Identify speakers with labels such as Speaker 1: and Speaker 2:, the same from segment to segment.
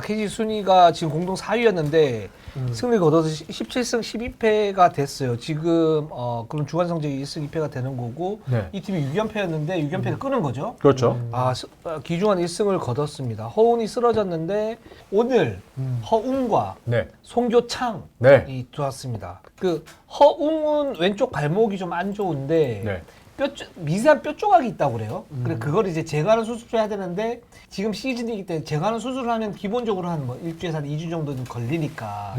Speaker 1: KG 순위가 지금 공동 4위였는데 승리를 거둬서 17승 12패가 됐어요. 지금 그런 주간 성적이 1승 2패가 되는 거고
Speaker 2: 네.
Speaker 1: 이 팀이 6연패였는데 6연패를 끊은 거죠.
Speaker 2: 그렇죠.
Speaker 1: 기중한 1승을 거뒀습니다. 허운이 쓰러졌는데 오늘 허웅과
Speaker 2: 네.
Speaker 1: 송교창이
Speaker 2: 네.
Speaker 1: 들어왔습니다. 그 허웅은 왼쪽 발목이 좀 안 좋은데
Speaker 2: 네.
Speaker 1: 미세한 뼈 조각이 있다고 그래요. 그래 그걸 이제 제거하는 수술을 해야 되는데 지금 시즌이기 때문에 제거하는 수술을 하면 기본적으로 한 뭐 일주에서 한 2주 정도는 걸리니까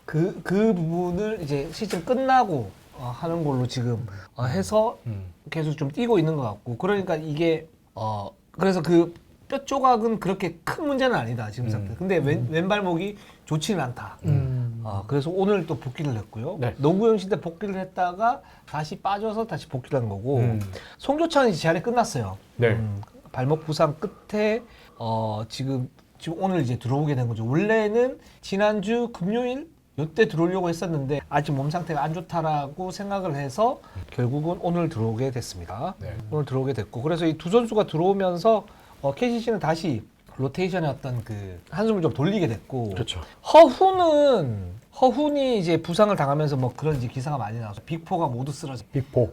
Speaker 1: 그 부분을 이제 시즌 끝나고 하는 걸로 지금 해서 계속 좀 뛰고 있는 것 같고 그러니까 이게 그래서 그 뼈 조각은 그렇게 큰 문제는 아니다 지금 상태. 근데 왼발목이 좋지는 않다. 그래서 오늘 또 복귀를 했고요.
Speaker 2: 네.
Speaker 1: 노구영 시대 복귀를 했다가 다시 빠져서 다시 복귀를 한 거고 송교창이 재활이 끝났어요.
Speaker 2: 네.
Speaker 1: 발목 부상 끝에 지금 오늘 이제 들어오게 된 거죠. 원래는 지난주 금요일 이때 들어오려고 했었는데 아직 몸 상태가 안 좋다라고 생각을 해서 결국은 오늘 들어오게 됐습니다.
Speaker 2: 네.
Speaker 1: 오늘 들어오게 됐고 그래서 이 두 선수가 들어오면서 KCC는 다시 로테이션의 어떤 그 한숨을 좀 돌리게 됐고
Speaker 2: 그렇죠.
Speaker 1: 허훈이 이제 부상을 당하면서 뭐 그런 이제 기사가 많이 나와서 빅포가 모두 쓰러져
Speaker 2: 빅포.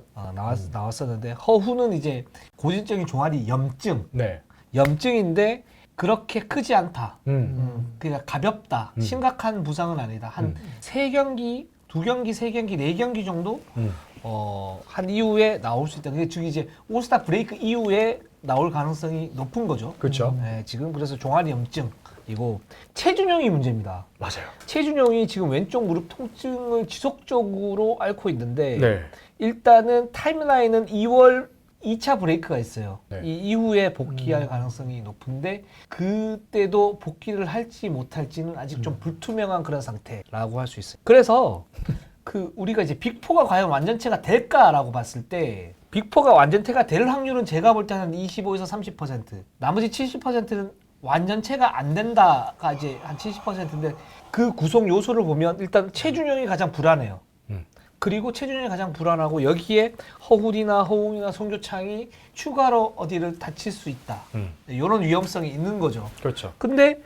Speaker 1: 나왔었는데 허훈은 이제 고질적인 종아리
Speaker 2: 네.
Speaker 1: 염증인데 그렇게 크지 않다. 그러니까 가볍다. 심각한 부상은 아니다. 한 세 경기, 두 경기, 세 경기, 네 경기 정도 한 이후에 나올 수 있다. 그게 즉 이제 올스타 브레이크 이후에 나올 가능성이 높은 거죠.
Speaker 2: 그렇죠.
Speaker 1: 네, 지금 그래서 종아리 염증이고 체준용이 문제입니다.
Speaker 2: 맞아요.
Speaker 1: 체준용이 지금 왼쪽 무릎 통증을 지속적으로 앓고 있는데
Speaker 2: 네.
Speaker 1: 일단은 타임라인은 2월 2차 브레이크가 있어요.
Speaker 2: 네.
Speaker 1: 이 이후에 복귀할 가능성이 높은데 그때도 복귀를 할지 못할지는 아직 좀 불투명한 그런 상태라고 할 수 있어요. 그래서 그 우리가 이제 빅4가 과연 완전체가 될까라고 봤을 때 빅4가 완전체가 될 확률은 제가 볼 때는 25에서 30%, 나머지 70%는 완전체가 안 된다가 이제 한 70%인데 그 구성 요소를 보면 일단 체준형이 가장 불안해요. 그리고 체준형이 가장 불안하고 여기에 허훈이나 허웅이나 송교창이 추가로 어디를 다칠 수 있다. 이런 위험성이 있는 거죠.
Speaker 2: 그렇죠.
Speaker 1: 근데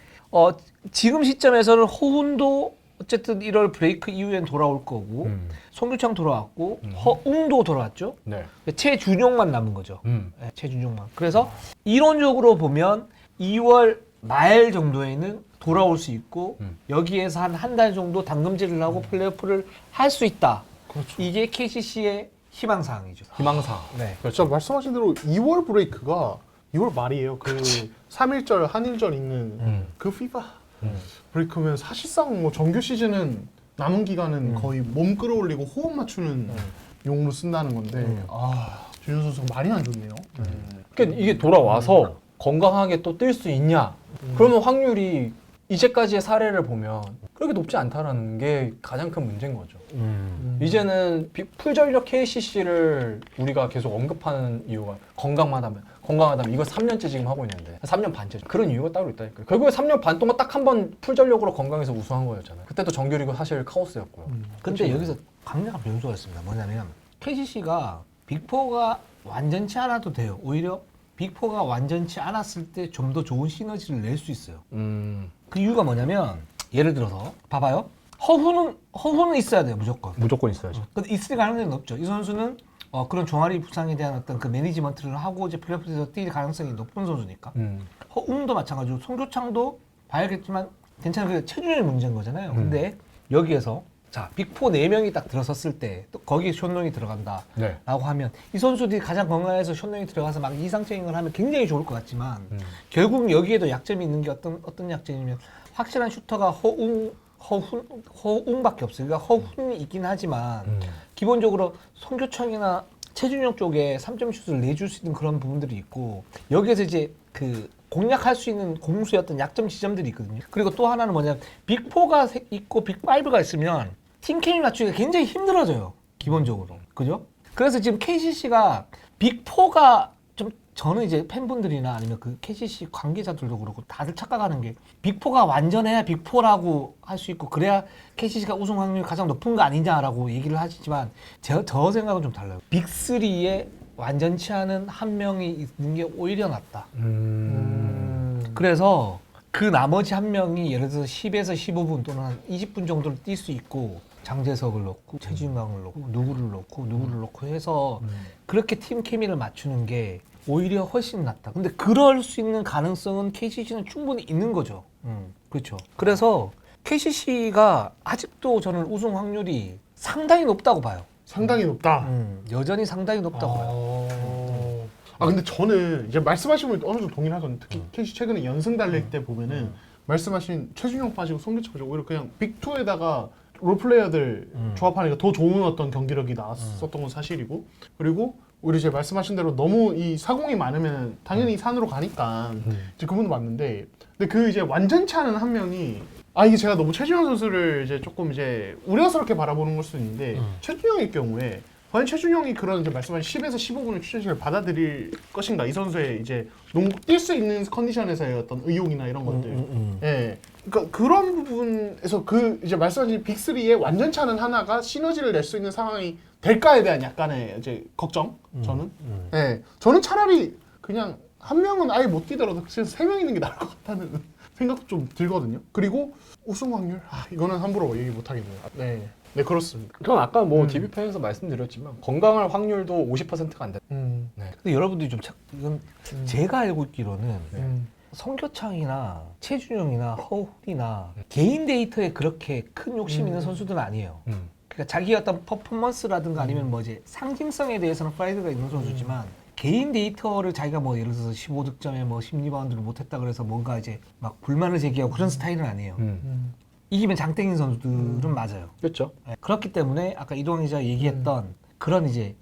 Speaker 1: 지금 시점에서는 허훈도 어쨌든 1월 브레이크 이후엔 돌아올 거고 송교창 돌아왔고 허웅도 돌아왔죠.
Speaker 2: 네.
Speaker 1: 최준용만 남은 거죠. 네, 최준용만. 그래서 이론적으로 보면 2월 말 정도에는 돌아올 수 있고 여기에서 한 달 정도 담금질을 하고 플레이오프를 할 수 있다.
Speaker 3: 그렇죠.
Speaker 1: 이게 KCC의 희망사항이죠.
Speaker 2: 희망사.
Speaker 1: 네.
Speaker 3: 진짜 말씀하신 대로 2월 브레이크가 2월 말이에요. 그 3일절 한일절 있는 그 피바 브레이크면 사실상 뭐 정규 시즌은 남은 기간은 거의 몸 끌어올리고 호흡 맞추는 용으로 쓴다는 건데 준현 선수가 말이 안 좋네요.
Speaker 2: 그러니까 이게 돌아와서 건강하게 또 뛸 수 있냐? 그러면 확률이 이제까지의 사례를 보면 그렇게 높지 않다라는 게 가장 큰 문제인 거죠. 이제는 풀전력 KCC를 우리가 계속 언급하는 이유가 건강하다면 이거 3년째 지금 하고 있는데 3년 반째 그런 이유가 따로 있다니까요. 결국에 3년 반 동안 딱 한 번 풀전력으로 건강해서 우승한 거였잖아요. 그때도 정규리그 사실 카오스였고요.
Speaker 1: 근데 여기서 강력한 변수가 있습니다. 뭐냐면 KCC가 빅4가 완전치 않아도 돼요. 오히려 빅4가 완전치 않았을 때 좀 더 좋은 시너지를 낼 수 있어요. 그 이유가 뭐냐면 예를 들어서 봐봐요. 허훈은 있어야 돼요.
Speaker 2: 무조건 있어야죠.
Speaker 1: 근데 있을 가능성이 높죠. 이 선수는 그런 종아리 부상에 대한 어떤 그 매니지먼트를 하고 이제 플레이오프에서 뛸 가능성이 높은 선수니까. 허웅도 마찬가지로 송교창도 봐야겠지만 괜찮은 그 체중의 문제인 거잖아요. 근데 여기에서 자 빅4 4명이 딱 들어섰을 때 또 거기에 션롱이 들어간다
Speaker 2: 네.
Speaker 1: 라고 하면 이 선수들이 가장 건강해서 션롱이 들어가서 막 이상적인 걸 하면 굉장히 좋을 것 같지만 결국 여기에도 약점이 있는 게 어떤 약점이냐면 확실한 슈터가 허웅밖에 없어요. 그러니까 허훈이 있긴 하지만 기본적으로 송교창이나 최준용 쪽에 3점 슛을 내줄 수 있는 그런 부분들이 있고 여기에서 이제 그 공략할 수 있는 공수의 어떤 약점 지점들이 있거든요. 그리고 또 하나는 뭐냐면 빅4가 있고 빅5가 있으면 팀 케미 맞추기가 굉장히 힘들어져요. 기본적으로. 그죠? 그래서 지금 KCC가 빅4가 좀 저는 이제 팬분들이나 아니면 그 KCC 관계자들도 그렇고 다들 착각하는 게 빅4가 완전해야 빅4라고 할 수 있고 그래야 KCC가 우승 확률이 가장 높은 거 아니냐라고 얘기를 하시지만 저 생각은 좀 달라요. 빅3에 완전치 않은 한 명이 있는 게 오히려 낫다. 그래서 그 나머지 한 명이 예를 들어서 10에서 15분 또는 한 20분 정도를 뛸 수 있고 장재석을 넣고 최준강을 넣고 누구를 넣고 해서 그렇게 팀 케미를 맞추는 게 오히려 훨씬 낫다. 근데 그럴 수 있는 가능성은 KCC는 충분히 있는 거죠. 그렇죠. 그래서 KCC가 아직도 저는 우승 확률이 상당히 높다고 봐요.
Speaker 3: 상당히 높다.
Speaker 1: 여전히 상당히 높다고 봐요.
Speaker 3: 근데 저는 이제 말씀하신 분 어느 정도 동의를 하거든요. 특히 KC 최근에 연승 달릴 때 보면은 말씀하신 최준용 빠지고 송교창 빠지고 오히려 그냥 빅2에다가 롤플레이어들 조합하니까 더 좋은 어떤 경기력이 나왔었던 건 사실이고, 그리고 우리 이제 말씀하신 대로 너무 이 사공이 많으면 당연히 산으로 가니까 이제 그분도 맞는데, 근데 그 이제 완전치 않은 한 명이 이게 제가 너무 최준용 선수를 이제 조금 이제 우려스럽게 바라보는 걸 수도 있는데 최준용일 경우에 과연 최준용이 그런 이제 말씀하신 10에서 15분의 출전시간을 받아들일 것인가, 이 선수의 이제 뛸 수 있는 컨디션에서의 어떤 의욕이나 이런 것들. 예. 그러니까 그런 부분에서 그 이제 말씀하신 빅3의 완전치 않은 하나가 시너지를 낼 수 있는 상황이 될까에 대한 약간의 이제 걱정. 저는. 예. 저는 차라리 그냥 한 명은 아예 못 뛰더라도 그냥 3명 있는 게 나을 것 같다는 생각도 좀 들거든요. 그리고 우승 확률 이거는 함부로 얘기 못 하겠네요. 네. 네, 그렇습니다.
Speaker 2: 그럼 아까 뭐 DB편에서 말씀드렸지만 건강할 확률도 50%가 안 된다.
Speaker 1: 근데 여러분들이 좀 이건 제가 알고 있기로는 성교창이나 최준용이나 허훈이나 개인 데이터에 그렇게 큰 욕심 있는 선수들은 아니에요. 그러니까 자기 어떤 퍼포먼스라든가 아니면 뭐 이제 상징성에 대해서는 프라이드가 있는 선수지만 개인 데이터를 자기가 뭐 예를 들어서 15득점에 뭐 10리바운드를 못했다 그래서 뭔가 이제 막 불만을 제기하고 그런 스타일은 아니에요. 이기면 장땡인 선수들은 맞아요.
Speaker 2: 그렇죠.
Speaker 1: 네, 그렇기 때문에 아까 이동환 기자가 얘기했던 그런 이제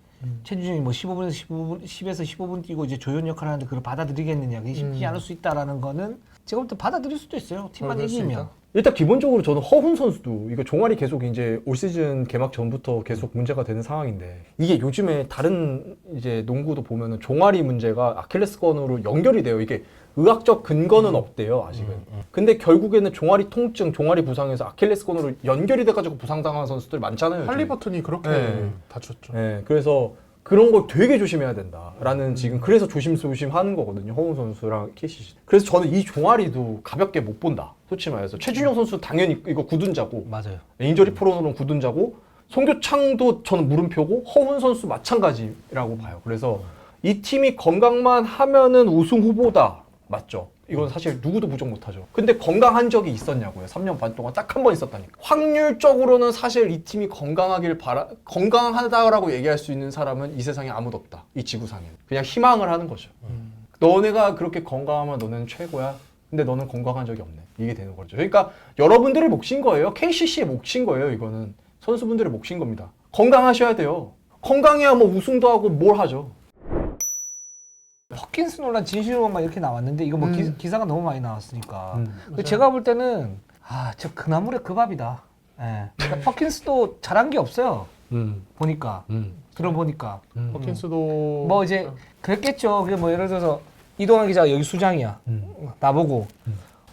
Speaker 1: 최준용이 뭐 10에서 15분 뛰고 이제 조연 역할을 하는데 그걸 받아들이겠느냐, 그게 쉽지 않을 수 있다라는 거는 제가 볼 때 받아들일 수도 있어요. 팀만 이기면.
Speaker 2: 일단 기본적으로 저는 허훈 선수도 이거 종아리 계속 이제 올 시즌 개막 전부터 계속 문제가 되는 상황인데, 이게 요즘에 다른 이제 농구도 보면은 종아리 문제가 아킬레스건으로 연결이 돼요. 이게 의학적 근거는 없대요, 아직은. 근데 결국에는 종아리 통증, 종아리 부상에서 아킬레스건으로 연결이 돼가지고 부상당한 선수들 많잖아요. 요즘에.
Speaker 3: 할리버튼이 그렇게
Speaker 2: 네.
Speaker 3: 다쳤죠.
Speaker 2: 네, 그래서 그런 걸 되게 조심해야 된다라는 지금 그래서 조심조심 하는 거거든요, 허훈 선수랑 KCC. 그래서 저는 이 종아리도 가볍게 못 본다, 솔직히 말해서. 최준용 선수 당연히 이거 굳은자고,
Speaker 1: 맞아요.
Speaker 2: 인저리 프로는 굳은자고, 송교창도 저는 물음표고, 허훈 선수 마찬가지라고 봐요. 그래서 이 팀이 건강만 하면은 우승 후보다. 맞죠? 이건 사실 누구도 부정 못하죠. 근데 건강한 적이 있었냐고요. 3년 반 동안 딱 한 번 있었다니까. 확률적으로는 사실 이 팀이 건강하다라고 얘기할 수 있는 사람은 이 세상에 아무도 없다. 이 지구상에. 그냥 희망을 하는 거죠. 너네가 그렇게 건강하면 너네는 최고야. 근데 너는 건강한 적이 없네. 이게 되는 거죠. 그러니까 여러분들의 몫인 거예요. KCC의 몫인 거예요. 이거는 선수분들의 몫인 겁니다. 건강하셔야 돼요. 건강해야 뭐 우승도 하고 뭘 하죠.
Speaker 1: 퍼킨스 논란 진실로만 이렇게 나왔는데 이거 뭐 기사가 너무 많이 나왔으니까. 근데
Speaker 3: 맞아요.
Speaker 1: 제가 볼 때는 저 그나물의 그 밥이다. 예. 그러니까 퍼킨스도 잘한 게 없어요. 보니까 들어보니까
Speaker 3: 퍼킨스도
Speaker 1: 뭐 이제 그랬겠죠. 그게 뭐 예를 들어서 이동환 기자가 여기 수장이야. 나보고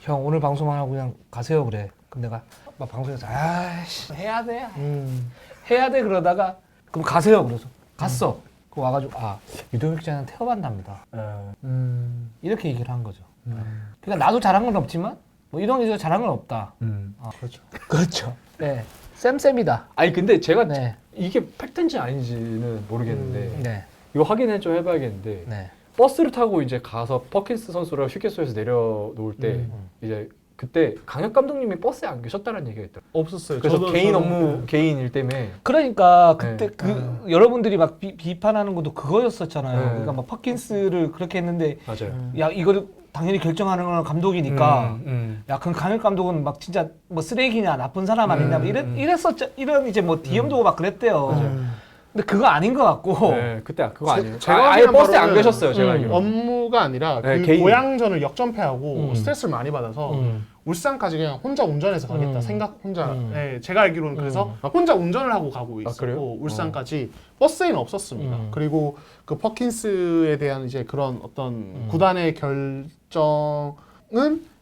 Speaker 1: 형 오늘 방송만 하고 그냥 가세요 그래. 그럼 내가 막 방송에서 아이씨 해야 돼. 해야 돼 그러다가 그럼 가세요 그래서 갔어. 그 와가지고 유동혁 기자는 태워간답니다. 이렇게 얘기를 한 거죠. 그러니까 나도 잘한 건 없지만 뭐 이동혁 기자 잘한 건 없다.
Speaker 3: 그렇죠.
Speaker 1: 그렇죠. 네, 쌤쌤이다.
Speaker 2: 아니 근데 제가
Speaker 1: 네.
Speaker 2: 이게 팩트인지 아닌지는 모르겠는데
Speaker 1: 네,
Speaker 2: 이거 확인을 좀 해봐야겠는데
Speaker 1: 네.
Speaker 2: 버스를 타고 이제 가서 퍼킨스 선수를 휴게소에서 내려놓을 때 이제 그때 강혁 감독님이 버스에 안 계셨다는 얘기가 있더라고요.
Speaker 3: 없었어요.
Speaker 2: 그래서
Speaker 3: 저도-
Speaker 2: 개인
Speaker 3: 저도-
Speaker 2: 업무 개인 일 때문에
Speaker 1: 그러니까 그때
Speaker 2: 네.
Speaker 1: 여러분들이 막 비판하는 것도 그거였었잖아요.
Speaker 2: 네.
Speaker 1: 그러니까 막 퍼킨스를 그렇게 했는데
Speaker 2: 맞아요.
Speaker 1: 야 이거를 당연히 결정하는 건 감독이니까 야 그럼 강일 감독은 막 진짜 뭐 쓰레기냐 나쁜 사람 아니냐 뭐 이랬었죠. 이런 이제 뭐 DM도 오고 막 그랬대요. 근데 그거 아닌 것 같고
Speaker 2: 네, 그때 그거 아니에요.
Speaker 3: 제가
Speaker 2: 아예
Speaker 3: 확인한
Speaker 2: 버스에 안
Speaker 3: 바로는
Speaker 2: 계셨어요, 제가 알기로.
Speaker 3: 업무가 아니라
Speaker 2: 네,
Speaker 3: 그
Speaker 2: 개인.
Speaker 3: 고향전을 역전패하고 스트레스를 많이 받아서 울산까지 그냥 혼자 운전해서 가겠다 생각 혼자. 네, 제가 알기로는 그래서 혼자 운전을 하고 가고
Speaker 2: 그래요?
Speaker 3: 있었고 울산까지 버스에는 없었습니다. 그리고 그 퍼킨스에 대한 이제 그런 어떤 구단의 결정은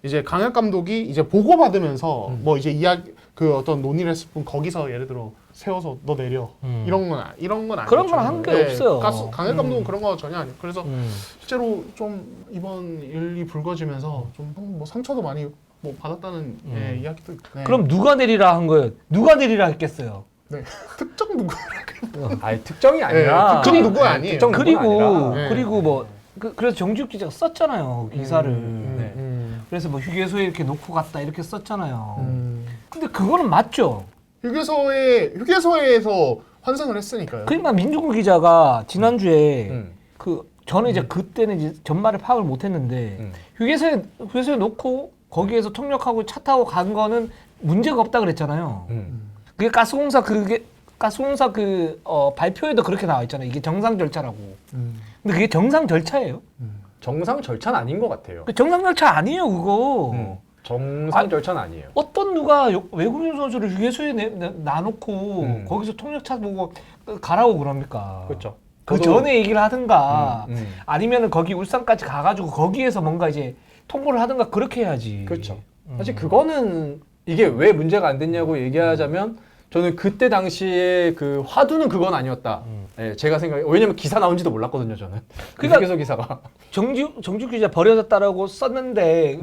Speaker 3: 이제 강혁 감독이 이제 보고받으면서 뭐 이제 이야기 그 어떤 논의를 했을 뿐 거기서 예를 들어 세워서 너 내려 이런 건 아니죠.
Speaker 1: 그런 건 한 게 없어요.
Speaker 3: 강현 감독은 그런 거 전혀 아니에요. 그래서
Speaker 1: 음.
Speaker 3: 실제로 좀 이번 일이 불거지면서 좀 뭐 상처도 많이 뭐 받았다는 예, 이야기도 있고. 네.
Speaker 1: 그럼 누가 내리라 한 거예요? 누가 내리라 했겠어요?
Speaker 3: 네. 특정 누구
Speaker 2: 아니 특정이 아니라
Speaker 3: 특정 누구가 아니에요.
Speaker 2: 특정 누구가 아니라.
Speaker 3: 네.
Speaker 1: 그리고 뭐 그래서 정지욱 기자가 썼잖아요 기사를.
Speaker 2: 네.
Speaker 1: 그래서 뭐 휴게소에 이렇게 놓고 갔다 이렇게 썼잖아요. 근데 그거는 맞죠.
Speaker 3: 휴게소에서 환승을 했으니까요.
Speaker 1: 그러니까 민중국 기자가 지난주에
Speaker 2: 음.
Speaker 1: 그 저는 이제 그때는 이제 전말에 파악을 못했는데 휴게소에 놓고 거기에서 통역하고 차 타고 간 거는 문제가 없다 그랬잖아요. 그게 가스공사 발표에도 그렇게 나와 있잖아요. 이게 정상 절차라고. 근데 그게 정상 절차예요.
Speaker 2: 정상 절차는 아닌 것 같아요.
Speaker 1: 그 정상 절차 아니에요, 그거.
Speaker 2: 정상 절차는 아니에요.
Speaker 1: 어떤 누가 외국인 선수를 휴게소에 놔놓고 거기서 통역차 보고 가라고 그럽니까?
Speaker 2: 그렇죠.
Speaker 1: 그 전에 얘기를 하든가 아니면은 거기 울산까지 가가지고 거기에서 뭔가 이제 통보를 하든가 그렇게 해야지.
Speaker 2: 그렇죠. 사실 그거는 이게 왜 문제가 안 됐냐고 얘기하자면 저는 그때 당시에 그 화두는 그건 아니었다. 예, 제가 생각해. 왜냐면 기사 나온지도 몰랐거든요, 저는.
Speaker 1: 그러니까
Speaker 2: 휴게소 기사가.
Speaker 1: 정주 기자 버려졌다라고 썼는데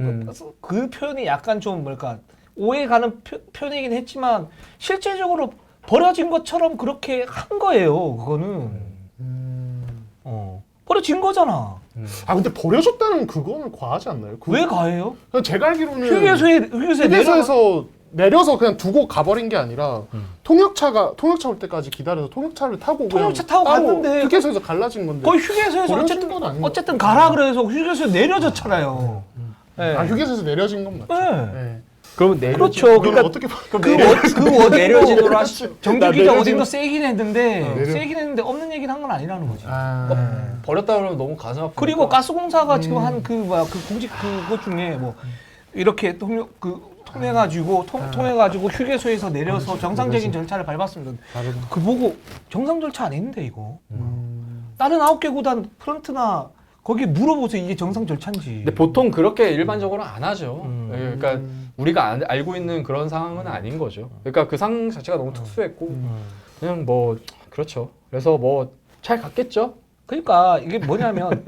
Speaker 1: 그 표현이 약간 좀 뭐랄까 오해 가는 표현이긴 했지만 실제적으로 버려진 것처럼 그렇게 한 거예요. 그거는 버려진 거잖아.
Speaker 3: 아 근데 버려졌다는 그거는 과하지 않나요?
Speaker 1: 왜 가해요?
Speaker 3: 그냥 제가 알기로는
Speaker 1: 휴게소에
Speaker 3: 내려서 그냥 두고 가버린 게 아니라 통역차 올 때까지 기다려서 통역차를 타고
Speaker 1: 통역차
Speaker 3: 그냥
Speaker 1: 타고
Speaker 3: 따로
Speaker 1: 갔는데
Speaker 3: 휴게소에서 갈라진 건데
Speaker 1: 거의 휴게소에서
Speaker 3: 버려진 건 아닌 것
Speaker 1: 어쨌든 가라 그래서 휴게소에 내려졌잖아요. 네.
Speaker 3: 아 휴게소에서 내려진 건 맞죠.
Speaker 1: 네.
Speaker 3: 네.
Speaker 2: 그러면
Speaker 1: 그렇죠.
Speaker 3: 그러니까
Speaker 1: 그러니까
Speaker 3: 어떻게
Speaker 2: 내려지도록 하시죠.
Speaker 1: 정주 기자 어딘가 세긴 했는데
Speaker 3: 내려-
Speaker 1: 세긴 했는데 없는 얘기는 한 건 아니라는 거지.
Speaker 2: 버렸다 그러면 너무 가슴 아프니까.
Speaker 1: 그리고 가스공사가 지금 한 그 공직 그것 중에 뭐 이렇게 통해가지고 통해가지고 휴게소에서 내려서 정상적인 절차를 밟았습니다. 그 보고 정상 절차 아닌데 이거. 다른 9개 구단 프런트나 거기 물어보세요. 이게 정상 절차인지.
Speaker 2: 근데 보통 그렇게 일반적으로 안 하죠. 예, 그러니까 우리가 알고 있는 그런 상황은 아닌 거죠. 그러니까 그 상황 자체가 너무 특수했고 그냥 뭐 그렇죠. 그래서 뭐 잘 갔겠죠.
Speaker 1: 그러니까 이게 뭐냐면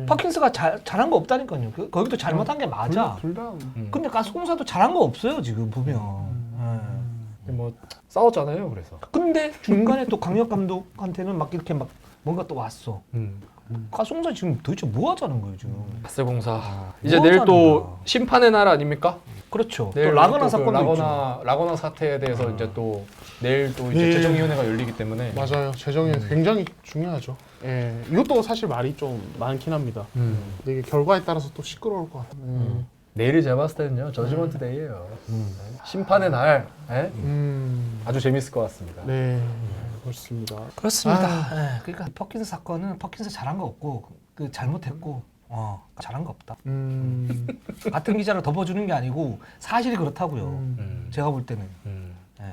Speaker 1: 퍼킨스가 잘한 거 없다니까요. 거기도 잘못한 게 맞아.
Speaker 3: 둘 다.
Speaker 1: 근데 가스공사도 잘한 거 없어요 지금 보면.
Speaker 2: 뭐 싸웠잖아요. 그래서.
Speaker 1: 근데 중간에 또 강력 감독한테는 막 이렇게 막 뭔가 또 왔어. 가스공사 지금 도대체 뭐 하자는 거예요 지금?
Speaker 2: 가스공사. 이제
Speaker 1: 뭐
Speaker 2: 내일
Speaker 1: 하자는
Speaker 2: 또
Speaker 1: 거야.
Speaker 2: 심판의 날 아닙니까?
Speaker 1: 그렇죠. 또
Speaker 2: 내일
Speaker 1: 라거나
Speaker 2: 또
Speaker 1: 사건도 있죠.
Speaker 2: 라거나 사태에 대해서 이제 또 내일 또 이제
Speaker 3: 네.
Speaker 2: 재정위원회가 열리기 때문에.
Speaker 3: 맞아요. 재정이 굉장히 중요하죠. 예, 이것도 사실 말이 좀 많긴 합니다. 근데 이게 결과에 따라서 또 시끄러울 것 같아요.
Speaker 2: 내일이 제가 봤을 때는요 저지먼트 데이예요. 심판의 날. 예? 아주 재밌을 것 같습니다.
Speaker 3: 네, 그렇습니다.
Speaker 1: 그렇습니다. 예, 그러니까 퍼킨스 사건은 퍼킨스 잘한 거 없고 그 잘못했고 잘한 거 없다. 같은 기자를 덮어주는 게 아니고 사실이 그렇다고요. 제가 볼 때는. 예.